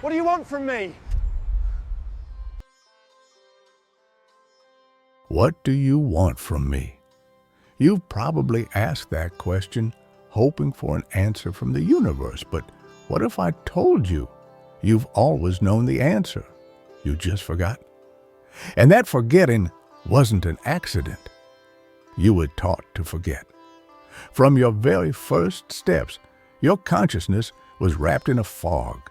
What do you want from me? What do you want from me? You've probably asked that question hoping for an answer from the universe, but what if I told you you've always known the answer? You just forgot. And that forgetting wasn't an accident. You were taught to forget. From your very first steps, your consciousness was wrapped in a fog,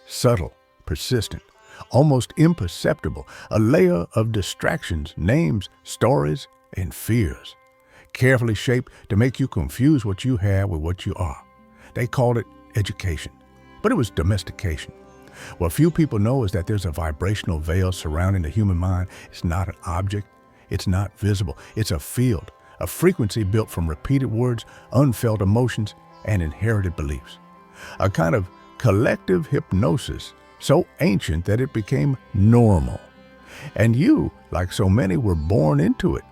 subtle, persistent, almost imperceptible, a layer of distractions, names, stories, and fears, carefully shaped to make you confuse what you have with what you are. They called it education, but it was domestication. What few people know is that there's a vibrational veil surrounding the human mind. It's not an object. It's not visible. It's a field, a frequency built from repeated words, unfelt emotions, and inherited beliefs. A kind of collective hypnosis so ancient that it became normal. And you, like so many, were born into it.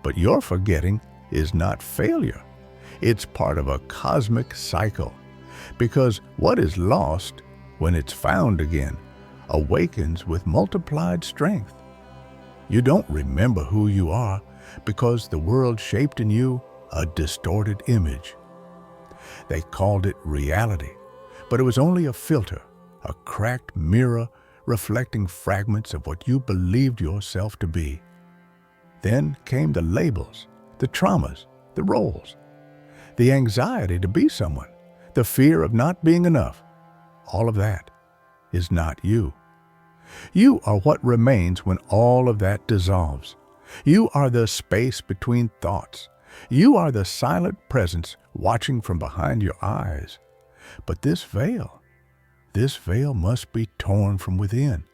But your forgetting is not failure. It's part of a cosmic cycle. Because what is lost, when it's found again, awakens with multiplied strength. You don't remember who you are because the world shaped in you a distorted image. They called it reality, but it was only a filter, a cracked mirror reflecting fragments of what you believed yourself to be. Then came the labels, the traumas, the roles, the anxiety to be someone, the fear of not being enough. All of that is not you. You are what remains when all of that dissolves. You are the space between thoughts. You are the silent presence watching from behind your eyes. But this veil must be torn from within.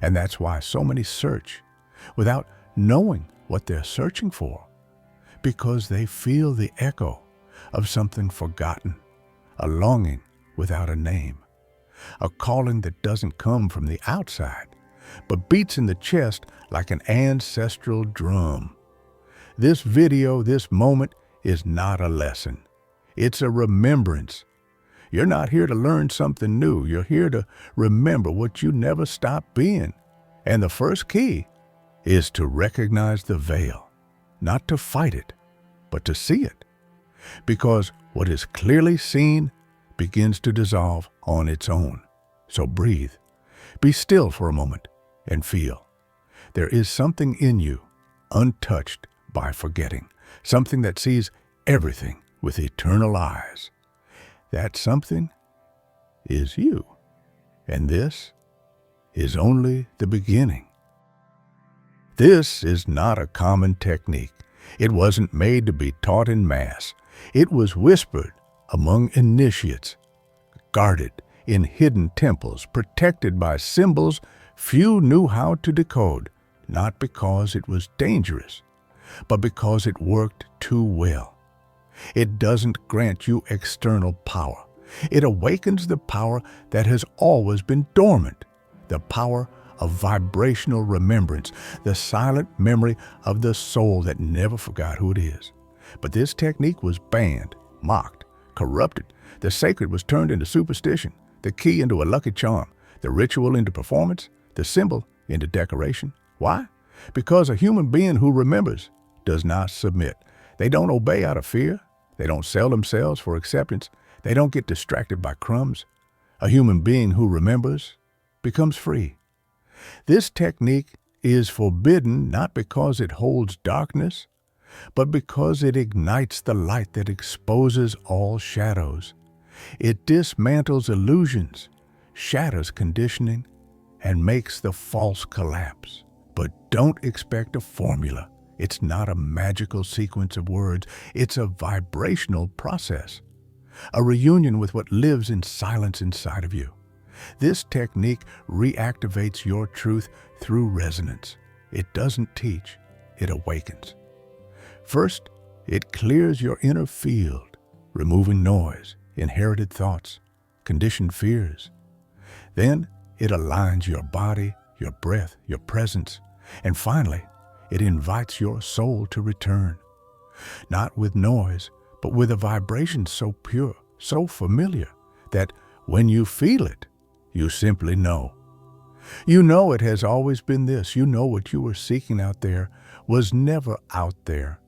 And that's why so many search without knowing what they're searching for, because they feel the echo of something forgotten, a longing without a name, a calling that doesn't come from the outside, but beats in the chest like an ancestral drum. This video, this moment, is not a lesson. It's a remembrance. You're not here to learn something new. You're here to remember what you never stopped being. And the first key is to recognize the veil, not to fight it, but to see it. Because what is clearly seen begins to dissolve on its own. So breathe, be still for a moment, and feel. There is something in you, untouched by forgetting, something that sees everything with eternal eyes. That something is you, and this is only the beginning. This is not a common technique. It wasn't made to be taught in mass. It was whispered among initiates, guarded in hidden temples, protected by symbols few knew how to decode, not because it was dangerous, but because it worked too well. It doesn't grant you external power. It awakens the power that has always been dormant, the power of vibrational remembrance, the silent memory of the soul that never forgot who it is. But this technique was banned, mocked, corrupted. The sacred was turned into superstition, the key into a lucky charm, the ritual into performance, the symbol into decoration. Why? Because a human being who remembers does not submit. They don't obey out of fear. They don't sell themselves for acceptance. They don't get distracted by crumbs. A human being who remembers becomes free. This technique is forbidden not because it holds darkness, but because it ignites the light that exposes all shadows. It dismantles illusions, shatters conditioning, and makes the false collapse. But don't expect a formula. It's not a magical sequence of words. It's a vibrational process, a reunion with what lives in silence inside of you. This technique reactivates your truth through resonance. It doesn't teach, it awakens. First, it clears your inner field, removing noise, inherited thoughts, conditioned fears. Then it aligns your body, your breath, your presence, and finally, it invites your soul to return, not with noise, but with a vibration so pure, so familiar, that when you feel it, you simply know. You know it has always been this. You know what you were seeking out there was never out there.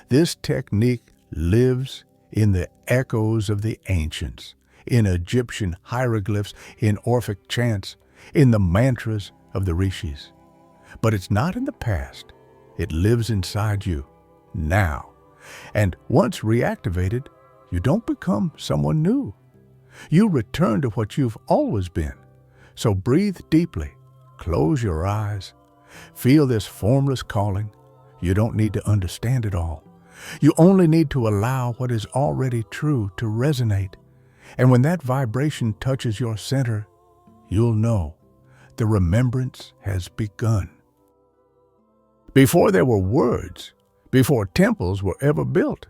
This technique lives in the echoes of the ancients, in Egyptian hieroglyphs, in Orphic chants, in the mantras of the rishis. But it's not in the past. It lives inside you, now. And once reactivated, you don't become someone new. You return to what you've always been. So breathe deeply, close your eyes, feel this formless calling. You don't need to understand it all. You only need to allow what is already true to resonate. And when that vibration touches your center, you'll know the remembrance has begun. Before there were words, before temples were ever built,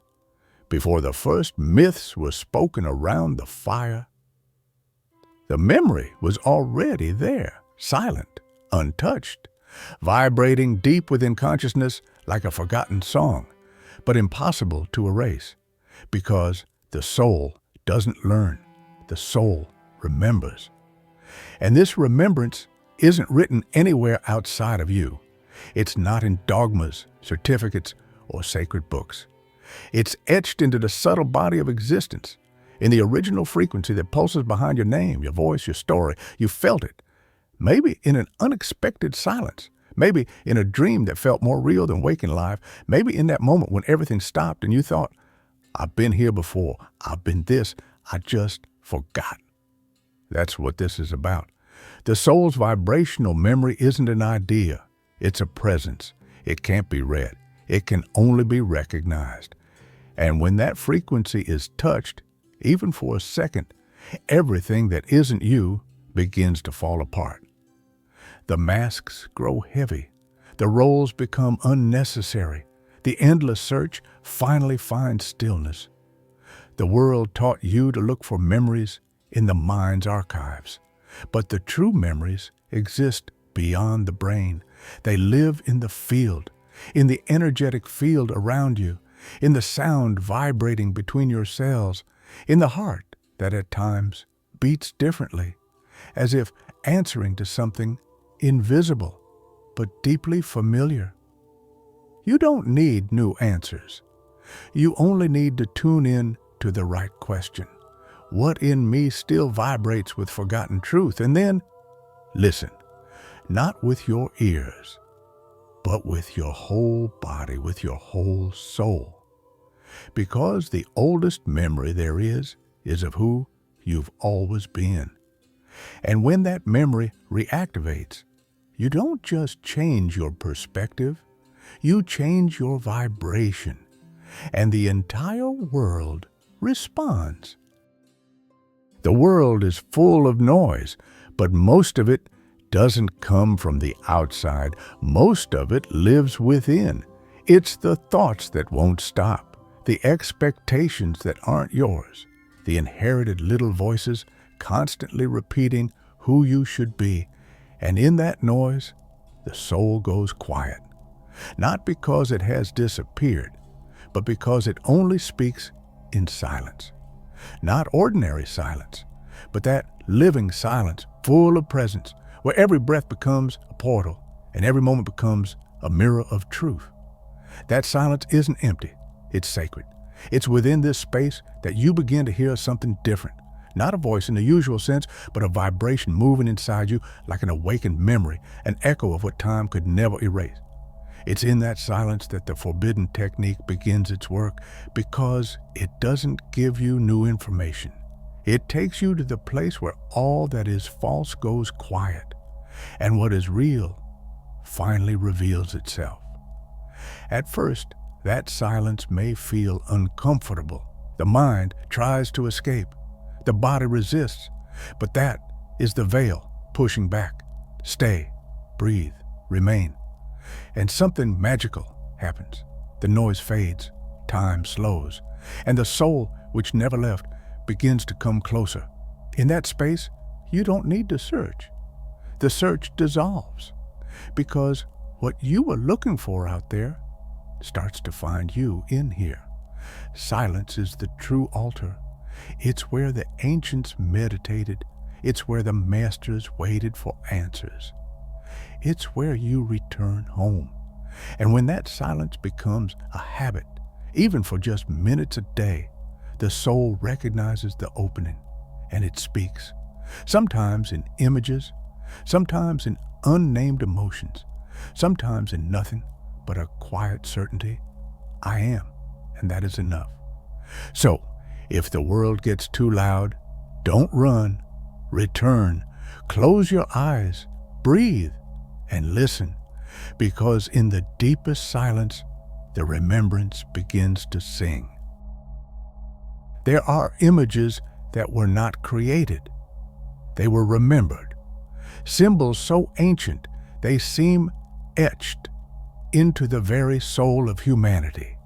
before the first myths were spoken around the fire, the memory was already there, silent, untouched, vibrating deep within consciousness like a forgotten song, but impossible to erase, because the soul doesn't learn, the soul remembers. And this remembrance isn't written anywhere outside of you. It's not in dogmas, certificates, or sacred books. It's etched into the subtle body of existence, in the original frequency that pulses behind your name, your voice, your story. You felt it, maybe in an unexpected silence, maybe in a dream that felt more real than waking life, maybe in that moment when everything stopped and you thought, I've been here before, I've been this, I just forgot. That's what this is about. The soul's vibrational memory isn't an idea, it's a presence. It can't be read, it can only be recognized. And when that frequency is touched, even for a second, everything that isn't you begins to fall apart. The masks grow heavy. The roles become unnecessary. The endless search finally finds stillness. The world taught you to look for memories in the mind's archives. But the true memories exist beyond the brain. They live in the field, in the energetic field around you, in the sound vibrating between your cells, in the heart that at times beats differently, as if answering to something invisible but deeply familiar. You don't need new answers. You only need to tune in to the right question. What in me still vibrates with forgotten truth? And then listen, not with your ears, but with your whole body, with your whole soul. Because the oldest memory there is of who you've always been. And when that memory reactivates, you don't just change your perspective, you change your vibration, and the entire world responds. The world is full of noise, but most of it doesn't come from the outside. Most of it lives within. It's the thoughts that won't stop, the expectations that aren't yours, the inherited little voices constantly repeating who you should be. And in that noise, the soul goes quiet. Not because it has disappeared, but because it only speaks in silence. Not ordinary silence, but that living silence full of presence, where every breath becomes a portal and every moment becomes a mirror of truth. That silence isn't empty, it's sacred. It's within this space that you begin to hear something different. Not a voice in the usual sense, but a vibration moving inside you like an awakened memory, an echo of what time could never erase. It's in that silence that the forbidden technique begins its work, because it doesn't give you new information. It takes you to the place where all that is false goes quiet, and what is real finally reveals itself. At first, that silence may feel uncomfortable. The mind tries to escape. The body resists, but that is the veil pushing back. Stay, breathe, remain. And something magical happens. The noise fades, time slows, and the soul, which never left, begins to come closer. In that space, you don't need to search. The search dissolves, because what you were looking for out there starts to find you in here. Silence is the true altar. It's where the ancients meditated. It's where the masters waited for answers. It's where you return home. And when that silence becomes a habit, even for just minutes a day, the soul recognizes the opening and it speaks. Sometimes in images, sometimes in unnamed emotions, sometimes in nothing but a quiet certainty. I am, and that is enough. So, if the world gets too loud, don't run, return, close your eyes, breathe, and listen, because in the deepest silence, the remembrance begins to sing. There are images that were not created. They were remembered. Symbols so ancient, they seem etched into the very soul of humanity.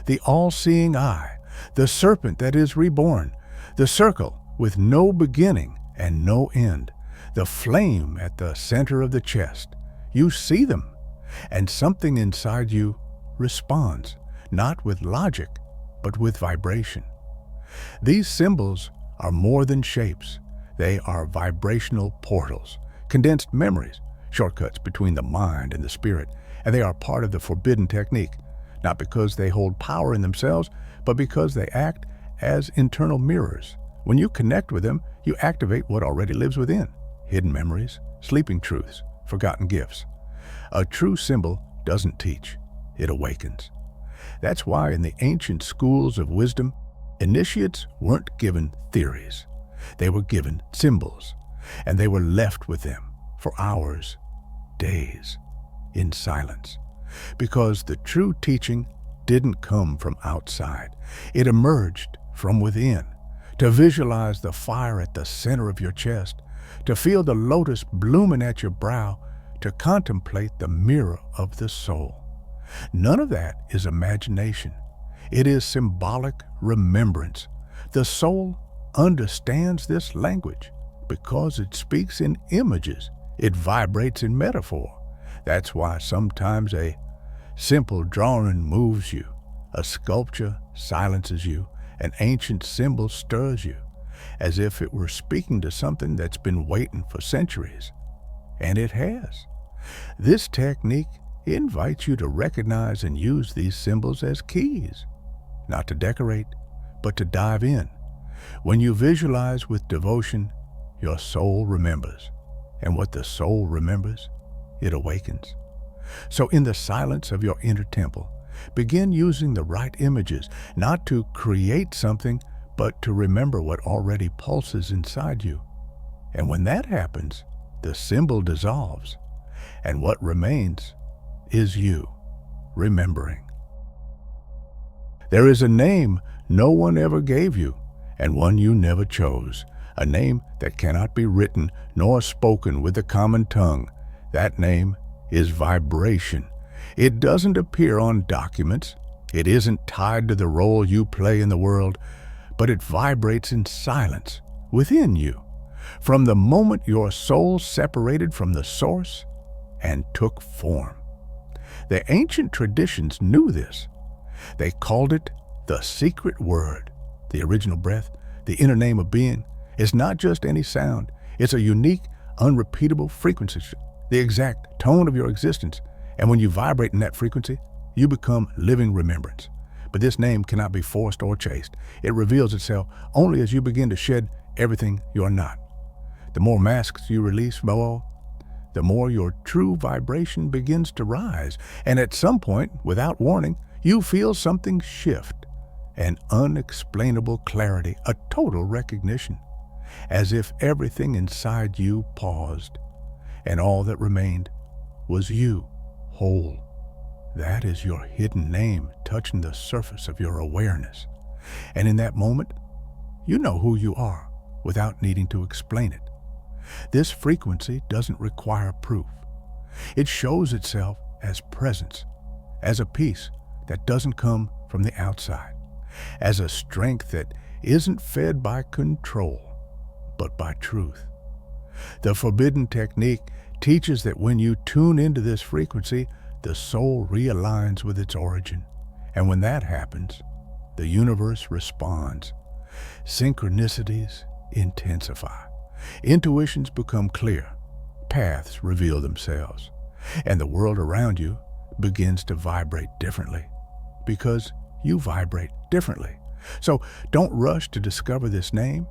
The all-seeing eye, the serpent that is reborn, the circle with no beginning and no end, the flame at the center of the chest. You see them, and something inside you responds, not with logic, but with vibration. These symbols are more than shapes. They are vibrational portals, condensed memories, shortcuts between the mind and the spirit, and they are part of the forbidden technique, not because they hold power in themselves, but because they act as internal mirrors. When you connect with them, you activate what already lives within: hidden memories, sleeping truths, forgotten gifts. A true symbol doesn't teach, it awakens. That's why in the ancient schools of wisdom, initiates weren't given theories. They were given symbols, and they were left with them for hours, days, in silence. Because the true teaching didn't come from outside. It emerged from within. To visualize the fire at the center of your chest, to feel the lotus blooming at your brow, to contemplate the mirror of the soul. None of that is imagination. It is symbolic remembrance. The soul understands this language because it speaks in images. It vibrates in metaphor. That's why sometimes a simple drawing moves you, a sculpture silences you, an ancient symbol stirs you, as if it were speaking to something that's been waiting for centuries. And it has. This technique invites you to recognize and use these symbols as keys, not to decorate, but to dive in. When you visualize with devotion, your soul remembers. And what the soul remembers, it awakens. So in the silence of your inner temple, begin using the right images, not to create something, but to remember what already pulses inside you. And when that happens, the symbol dissolves, and what remains is you, remembering. There is a name no one ever gave you, and one you never chose, a name that cannot be written nor spoken with the common tongue. That name is vibration. It doesn't appear on documents. It isn't tied to the role you play in the world, but it vibrates in silence within you, from the moment your soul separated from the source and took form. The ancient traditions knew this. They called it the secret word. The original breath, the inner name of being, is not just any sound. It's a unique, unrepeatable frequency, the exact tone of your existence. And when you vibrate in that frequency, you become living remembrance. But this name cannot be forced or chased. It reveals itself only as you begin to shed everything you're not. The more masks you release, the more your true vibration begins to rise. And at some point, without warning, you feel something shift, an unexplainable clarity, a total recognition, as if everything inside you paused, and all that remained was you, whole. That is your hidden name touching the surface of your awareness. And in that moment, you know who you are without needing to explain it. This frequency doesn't require proof. It shows itself as presence, as a peace that doesn't come from the outside, as a strength that isn't fed by control, but by truth. The forbidden technique teaches that when you tune into this frequency, the soul realigns with its origin. And when that happens, the universe responds. Synchronicities intensify. Intuitions become clear. Paths reveal themselves. And the world around you begins to vibrate differently because you vibrate differently. So don't rush to discover this name.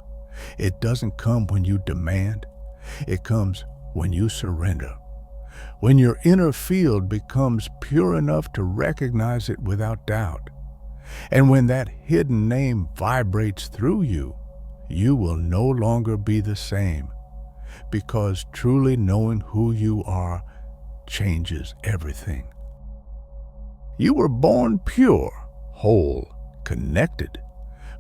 It doesn't come when you demand. It comes when you surrender. When your inner field becomes pure enough to recognize it without doubt. And when that hidden name vibrates through you, you will no longer be the same, because truly knowing who you are changes everything. You were born pure, whole, connected,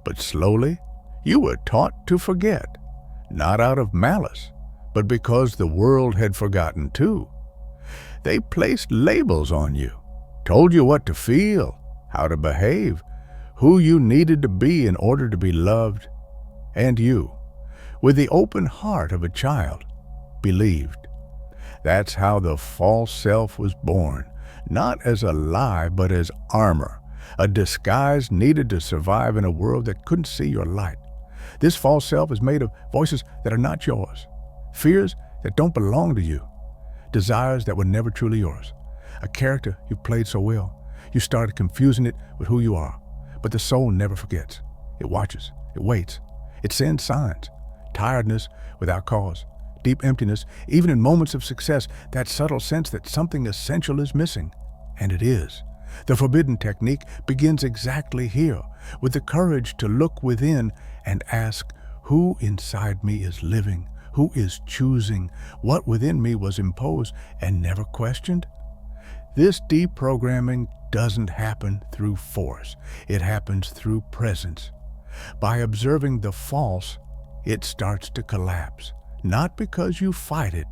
but slowly you were taught to forget, not out of malice, but because the world had forgotten too. They placed labels on you, told you what to feel, how to behave, who you needed to be in order to be loved, and you, with the open heart of a child, believed. That's how the false self was born, not as a lie, but as armor, a disguise needed to survive in a world that couldn't see your light. This false self is made of voices that are not yours, fears that don't belong to you, desires that were never truly yours, a character you played so well, you started confusing it with who you are. But the soul never forgets. It watches, it waits, it sends signs, tiredness without cause, deep emptiness, even in moments of success, that subtle sense that something essential is missing. And it is. The forbidden technique begins exactly here, with the courage to look within and ask, who inside me is living? Who is choosing? What within me was imposed and never questioned? This deprogramming doesn't happen through force. It happens through presence. By observing the false, it starts to collapse, not because you fight it,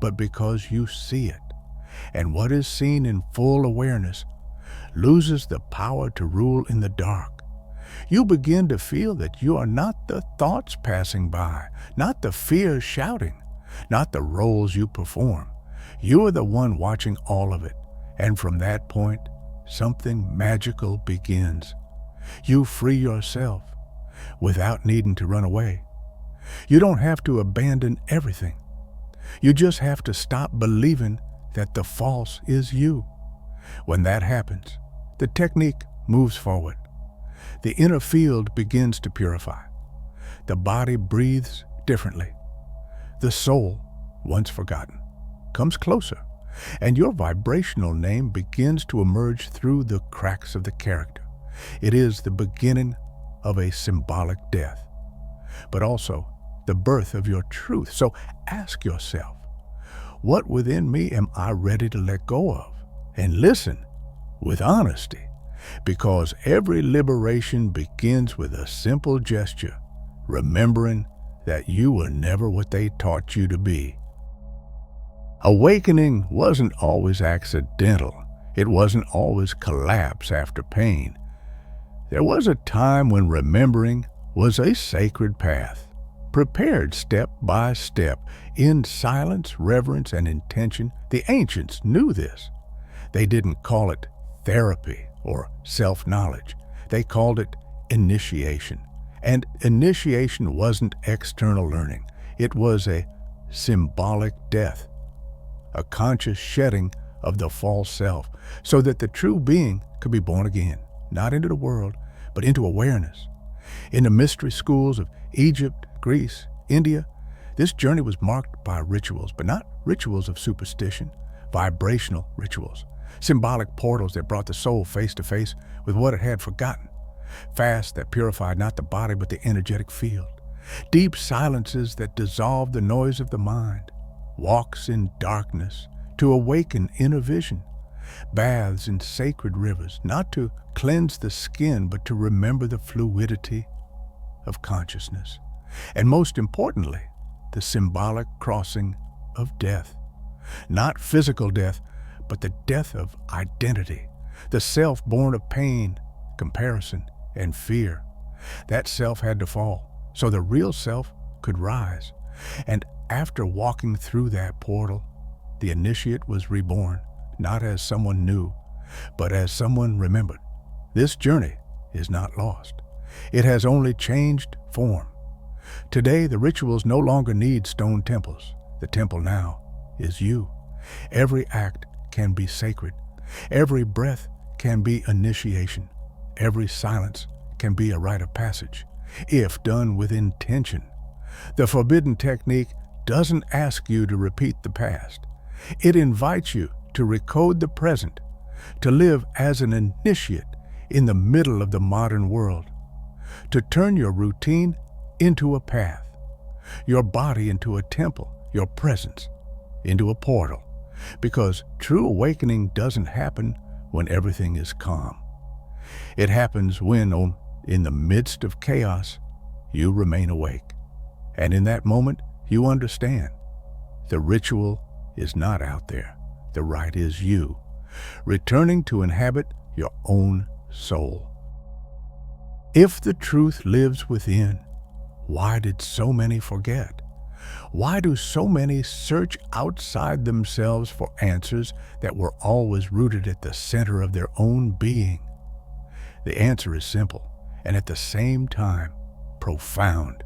but because you see it. And what is seen in full awareness loses the power to rule in the dark. You begin to feel that you are not the thoughts passing by, not the fears shouting, not the roles you perform. You are the one watching all of it. And from that point, something magical begins. You free yourself without needing to run away. You don't have to abandon everything. You just have to stop believing that the false is you. When that happens, the technique moves forward. The inner field begins to purify. The body breathes differently. The soul, once forgotten, comes closer, and your vibrational name begins to emerge through the cracks of the character. It is the beginning of a symbolic death, but also the birth of your truth. So ask yourself, what within me am I ready to let go of? And listen with honesty, because every liberation begins with a simple gesture, remembering that you were never what they taught you to be. Awakening wasn't always accidental. It wasn't always collapse after pain. There was a time when remembering was a sacred path, prepared step by step, in silence, reverence, and intention. The ancients knew this. They didn't call it therapy or self-knowledge. They called it initiation. And initiation wasn't external learning. It was a symbolic death, a conscious shedding of the false self, so that the true being could be born again, not into the world, but into awareness. In the mystery schools of Egypt, Greece, India, this journey was marked by rituals, but not rituals of superstition, vibrational rituals, symbolic portals that brought the soul face to face with what it had forgotten, fasts that purified not the body but the energetic field, deep silences that dissolved the noise of the mind, walks in darkness to awaken inner vision, baths in sacred rivers, not to cleanse the skin but to remember the fluidity of consciousness, and most importantly, the symbolic crossing of death. Not physical death, but the death of identity, the self born of pain, comparison, and fear. That self had to fall so the real self could rise. And after walking through that portal, the initiate was reborn, not as someone new, but as someone remembered. This journey is not lost. It has only changed form. Today, the rituals no longer need stone temples. The temple now is you. Every act can be sacred. Every breath can be initiation. Every silence can be a rite of passage, if done with intention. The forbidden technique doesn't ask you to repeat the past. It invites you to recode the present, to live as an initiate in the middle of the modern world, to turn your routine into a path, your body into a temple, your presence into a portal, because true awakening doesn't happen when everything is calm. It happens when, in the midst of chaos, you remain awake. And in that moment, you understand the ritual is not out there. The rite is you, returning to inhabit your own soul. If the truth lives within, why did so many forget? Why do so many search outside themselves for answers that were always rooted at the center of their own being? The answer is simple, and at the same time, profound,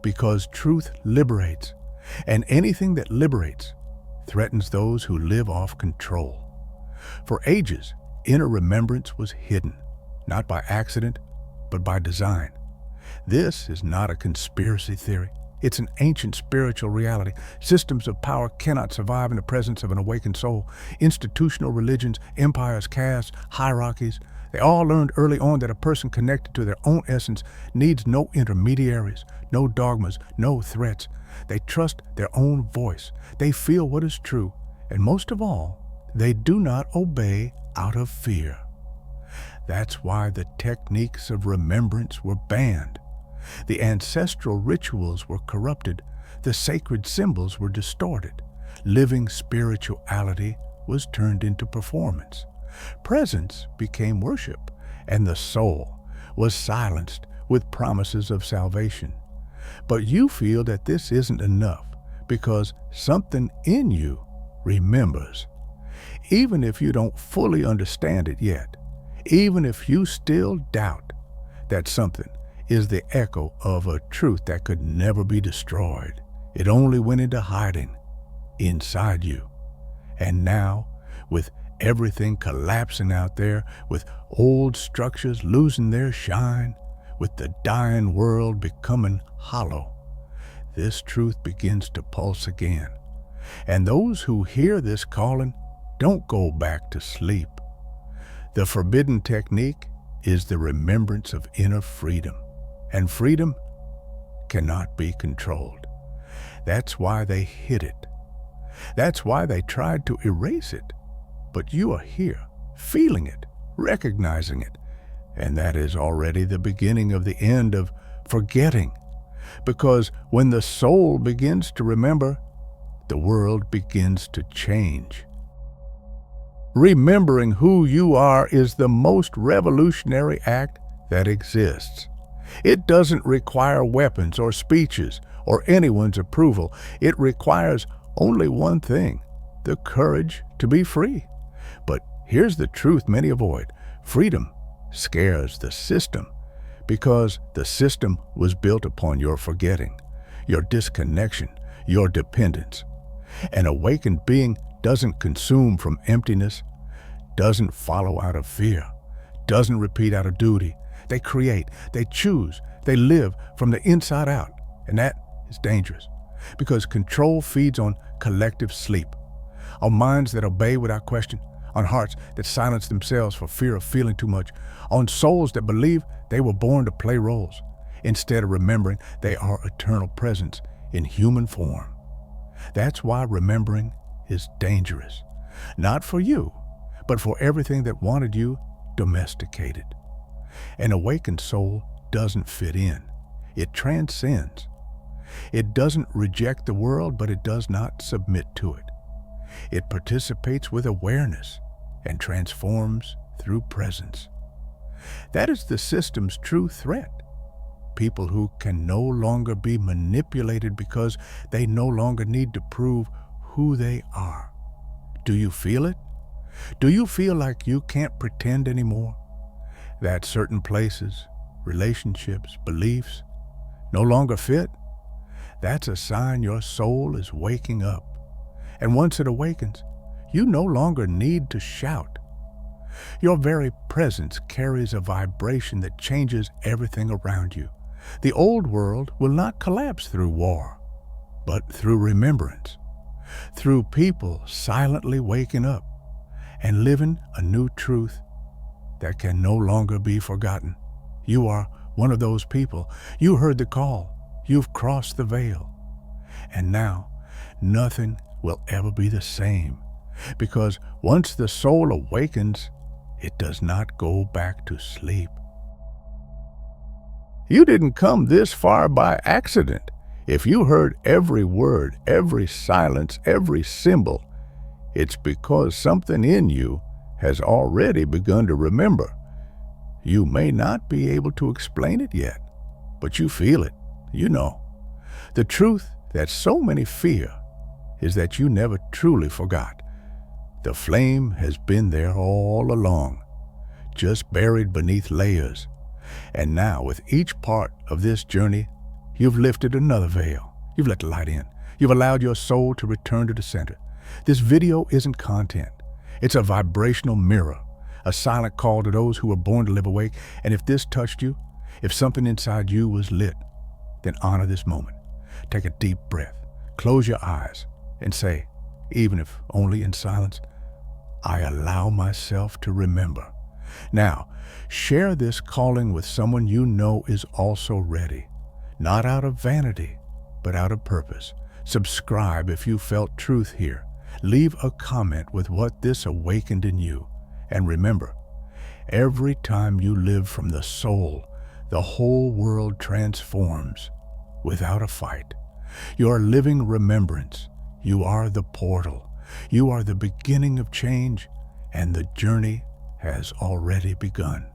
because truth liberates, and anything that liberates threatens those who live off control. For ages, inner remembrance was hidden, not by accident, but by design. This is not a conspiracy theory. It's an ancient spiritual reality. Systems of power cannot survive in the presence of an awakened soul. Institutional religions, empires, castes, hierarchies, they all learned early on that a person connected to their own essence needs no intermediaries, no dogmas, no threats. They trust their own voice. They feel what is true. And most of all, they do not obey out of fear. That's why the techniques of remembrance were banned. The ancestral rituals were corrupted. The sacred symbols were distorted. Living spirituality was turned into performance. Presence became worship, and the soul was silenced with promises of salvation. But you feel that this isn't enough because something in you remembers. Even if you don't fully understand it yet, even if you still doubt, that something is the echo of a truth that could never be destroyed. It only went into hiding inside you. And now, with everything collapsing out there, with old structures losing their shine, with the dying world becoming hollow, this truth begins to pulse again. And those who hear this calling don't go back to sleep. The forbidden technique is the remembrance of inner freedom, and freedom cannot be controlled. That's why they hid it. That's why they tried to erase it. But you are here, feeling it, recognizing it, and that is already the beginning of the end of forgetting. Because when the soul begins to remember, the world begins to change. Remembering who you are is the most revolutionary act that exists. It doesn't require weapons or speeches or anyone's approval. It requires only one thing: the courage to be free. But here's the truth many avoid. Freedom scares the system because the system was built upon your forgetting, your disconnection, your dependence. An awakened being doesn't consume from emptiness, doesn't follow out of fear, doesn't repeat out of duty. They create, they choose, they live from the inside out. And that is dangerous because control feeds on collective sleep, on minds that obey without question, on hearts that silence themselves for fear of feeling too much, on souls that believe they were born to play roles, instead of remembering they are eternal presence in human form. That's why remembering is dangerous, not for you, but for everything that wanted you domesticated. An awakened soul doesn't fit in. It transcends. It doesn't reject the world, but it does not submit to it. It participates with awareness and transforms through presence. That is the system's true threat. People who can no longer be manipulated because they no longer need to prove who they are. Do you feel it? Do you feel like you can't pretend anymore? that certain places, relationships, beliefs no longer fit, that's a sign your soul is waking up. And once it awakens, you no longer need to shout. Your very presence carries a vibration that changes everything around you. The old world will not collapse through war, but through remembrance, through people silently waking up and living a new truth that can no longer be forgotten. You are one of those people. You heard the call. You've crossed the veil. And now, nothing will ever be the same, because once the soul awakens, it does not go back to sleep. You didn't come this far by accident. If you heard every word, every silence, every symbol, it's because something in you has already begun to remember. You may not be able to explain it yet, but you feel it, you know. The truth that so many fear is that you never truly forgot. The flame has been there all along, just buried beneath layers. And now, with each part of this journey, you've lifted another veil. You've let the light in. You've allowed your soul to return to the center. This video isn't content. It's a vibrational mirror, a silent call to those who were born to live awake. And if this touched you, if something inside you was lit, then honor this moment. Take a deep breath, close your eyes, and say, even if only in silence, I allow myself to remember. Now, share this calling with someone you know is also ready, not out of vanity, but out of purpose. Subscribe if you felt truth here. Leave a comment with what this awakened in you. And remember, every time you live from the soul, the whole world transforms without a fight. You are living remembrance. You are the portal. You are the beginning of change, and the journey has already begun.